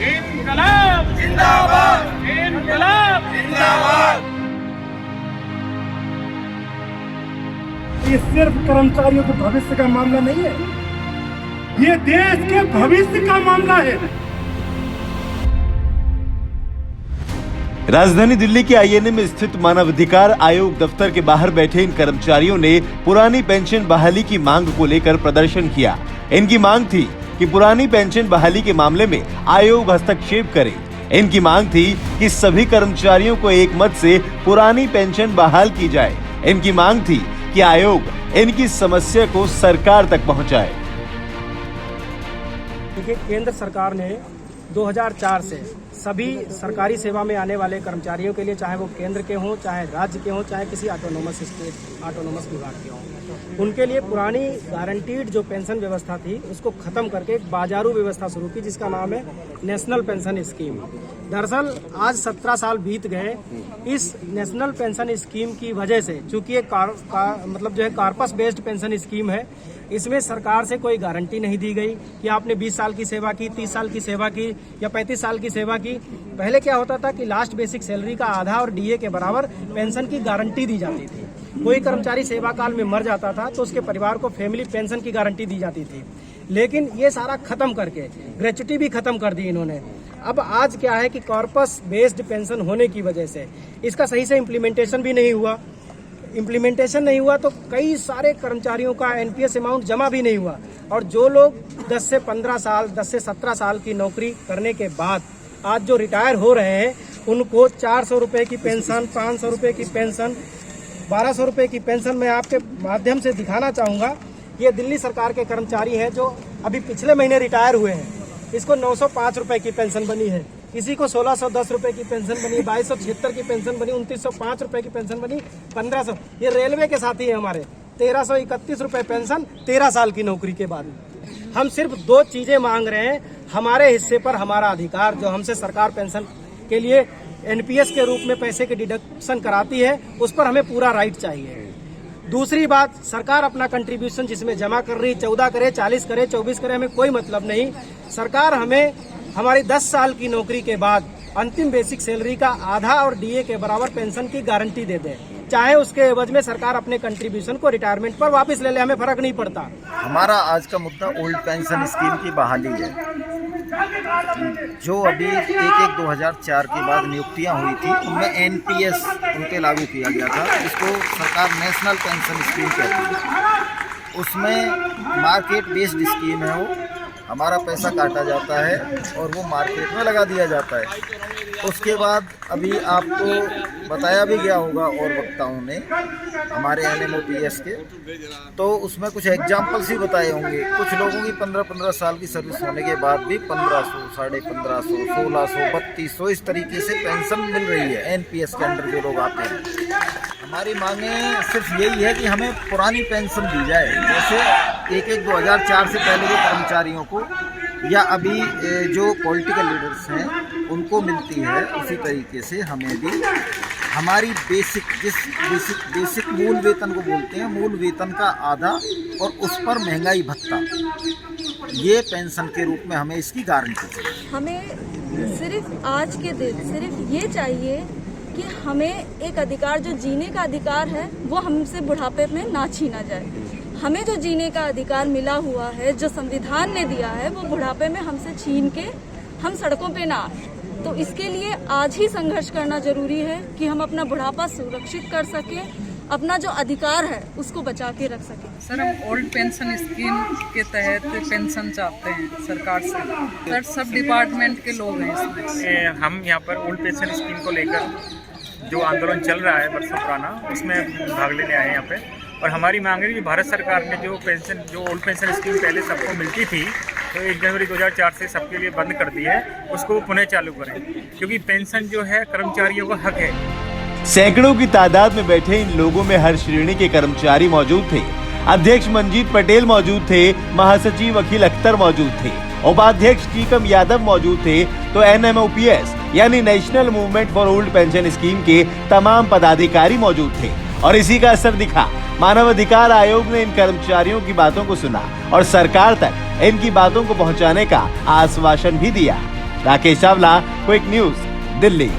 इनकलाब जिंदाबाद, इनकलाब जिंदाबाद। ये सिर्फ कर्मचारियों के भविष्य का मामला नहीं है, ये देश के भविष्य का मामला है। राजधानी दिल्ली के आईएनए में स्थित मानवाधिकार आयोग दफ्तर के बाहर बैठे इन कर्मचारियों ने पुरानी पेंशन बहाली की मांग को लेकर प्रदर्शन किया। इनकी मांग थी कि पुरानी पेंशन बहाली के मामले में आयोग हस्तक्षेप करे। इनकी मांग थी कि सभी कर्मचारियों को एक मत से पुरानी पेंशन बहाल की जाए। इनकी मांग थी कि आयोग इनकी समस्या को सरकार तक पहुंचाए। देखिए, केंद्र सरकार ने 2004 से सभी सरकारी सेवा में आने वाले कर्मचारियों के लिए, चाहे वो केंद्र के हों, चाहे राज्य के हों, चाहे किसी ऑटोनोमस विभाग के हों, उनके लिए पुरानी गारंटीड जो पेंशन व्यवस्था थी उसको खत्म करके एक बाजारू व्यवस्था शुरू की, जिसका नाम है नेशनल पेंशन स्कीम। दरअसल आज 17 साल बीत गए। इस नेशनल पेंशन स्कीम की वजह से, चूंकि एक कॉर्पस बेस्ड पेंशन स्कीम है, इसमें सरकार से कोई गारंटी नहीं दी गई कि आपने 20 साल की सेवा की, 30 साल की सेवा की या 35 साल की सेवा की। पहले क्या होता था कि लास्ट बेसिक सैलरी का आधा और डीए के बराबर पेंशन की गारंटी दी जाती थी। कोई कर्मचारी सेवा काल में मर जाता था तो उसके परिवार को फैमिली पेंशन की गारंटी दी जाती थी। लेकिन ये सारा खत्म करके ग्रेच्युटी भी खत्म कर दी इन्होंने। अब आज क्या है कि कॉर्पस बेस्ड पेंशन होने की वजह से इसका सही से इम्प्लीमेंटेशन भी नहीं हुआ। इम्प्लीमेंटेशन नहीं हुआ तो कई सारे कर्मचारियों का एनपीएस अमाउंट जमा भी नहीं हुआ। और जो लोग 10 से 15 साल, 10 से 17 साल की नौकरी करने के बाद आज जो रिटायर हो रहे हैं, उनको 400 रुपये की पेंशन, 500 रुपये की पेंशन, 1200 रुपये की पेंशन मैं आपके माध्यम से दिखाना चाहूँगा। ये दिल्ली सरकार के कर्मचारी हैं जो अभी पिछले महीने रिटायर हुए हैं। इसको 905 रुपये की पेंशन बनी है, किसी को 1610 रुपये की पेंशन बनी, 2276 की पेंशन बनी, 2905 रुपये की पेंशन बनी, 1500। ये रेलवे के साथी है हमारे, 1331 रुपये पेंशन 13 साल की नौकरी के बाद। हम सिर्फ 2 चीजें मांग रहे हैं। हमारे हिस्से पर हमारा अधिकार, जो हमसे सरकार पेंशन के लिए एनपीएस के रूप में पैसे की डिडक्शन कराती है, उस पर हमें पूरा राइट चाहिए। दूसरी बात, सरकार अपना कंट्रीब्यूशन जिसमें जमा कर रही, 14 करे, 40 करे, 24 करे, हमें कोई मतलब नहीं। सरकार हमें हमारी 10 साल की नौकरी के बाद अंतिम बेसिक सैलरी का आधा और डीए के बराबर पेंशन की गारंटी दे दे, चाहे उसके एवज में सरकार अपने कंट्रीब्यूशन को रिटायरमेंट पर वापस ले ले, हमें फर्क नहीं पड़ता। हमारा आज का मुद्दा ओल्ड पेंशन स्कीम की बहाली है, जो अभी 1/1/2004 के बाद नियुक्तियां हुई थी, उनमें एनपीएस उन पे लागू किया गया था। इसको सरकार नेशनल पेंशन स्कीम कहती है। उसमें मार्केट बेस्ड स्कीम है। वो हमारा पैसा काटा जाता है और वो मार्केट में लगा दिया जाता है। उसके बाद अभी आपको बताया भी गया होगा और वक्ताओं ने, हमारे एनएमओपीएस के, तो उसमें कुछ एग्जाम्पल्स ही बताए होंगे। कुछ लोगों की 15-15 साल की सर्विस होने के बाद भी 1500, 1550, 1600, 3200 इस तरीके से पेंशन मिल रही है एनपीएस के अंडर जो लोग आते हैं। हमारी मांगे सिर्फ यही है कि हमें पुरानी पेंशन दी जाए, जैसे 1/1/2004 से पहले के कर्मचारियों को या अभी जो पॉलिटिकल लीडर्स हैं उनको मिलती है, उसी तरीके से हमें भी हमारी बेसिक मूल वेतन को बोलते हैं, मूल वेतन का आधा और उस पर महंगाई भत्ता, ये पेंशन के रूप में हमें इसकी गारंटी चाहिए। हमें सिर्फ आज के दिन सिर्फ ये चाहिए कि हमें एक अधिकार, जो जीने का अधिकार है, वो हमसे बुढ़ापे में ना छीना जाए। हमें जो जीने का अधिकार मिला हुआ है, जो संविधान ने दिया है, वो बुढ़ापे में हमसे छीन के हम सड़कों पे ना आए। तो इसके लिए आज ही संघर्ष करना जरूरी है कि हम अपना बुढ़ापा सुरक्षित कर सकें, अपना जो अधिकार है उसको बचा के रख सकें। सर, हम ओल्ड पेंशन स्कीम के तहत पेंशन चाहते हैं सरकार से। सर, सब डिपार्टमेंट के लोग हैं इसमें। हम यहाँ पर ओल्ड पेंशन स्कीम को लेकर जो आंदोलन चल रहा है वर्षों पुराना, उसमें भाग लेने आए हैं यहाँ पे। और हमारी मांग है कि भारत सरकार ने जो ओल्ड पेंशन स्कीम पहले सबको मिलती थी, तो 1 जनवरी 2004 से सबके लिए बंद कर दी है, उसको पुनः चालू करें, क्योंकि पेंशन जो है कर्मचारियों का हक है। सैकड़ों की तादाद में बैठे इन लोगों में हर श्रेणी के कर्मचारी मौजूद थे। अध्यक्ष मंजीत पटेल मौजूद थे, महासचिव अखिल अख्तर मौजूद थे, उपाध्यक्ष टीकम यादव मौजूद थे, तो एनएमओपीएस यानी national movement for old pension scheme के तमाम पदाधिकारी मौजूद थे। और इसी का असर दिखा। मानवाधिकार आयोग ने इन कर्मचारियों की बातों को सुना और सरकार तक इनकी बातों को पहुंचाने का आश्वासन भी दिया। Rakesh Chawla, quick news, Delhi.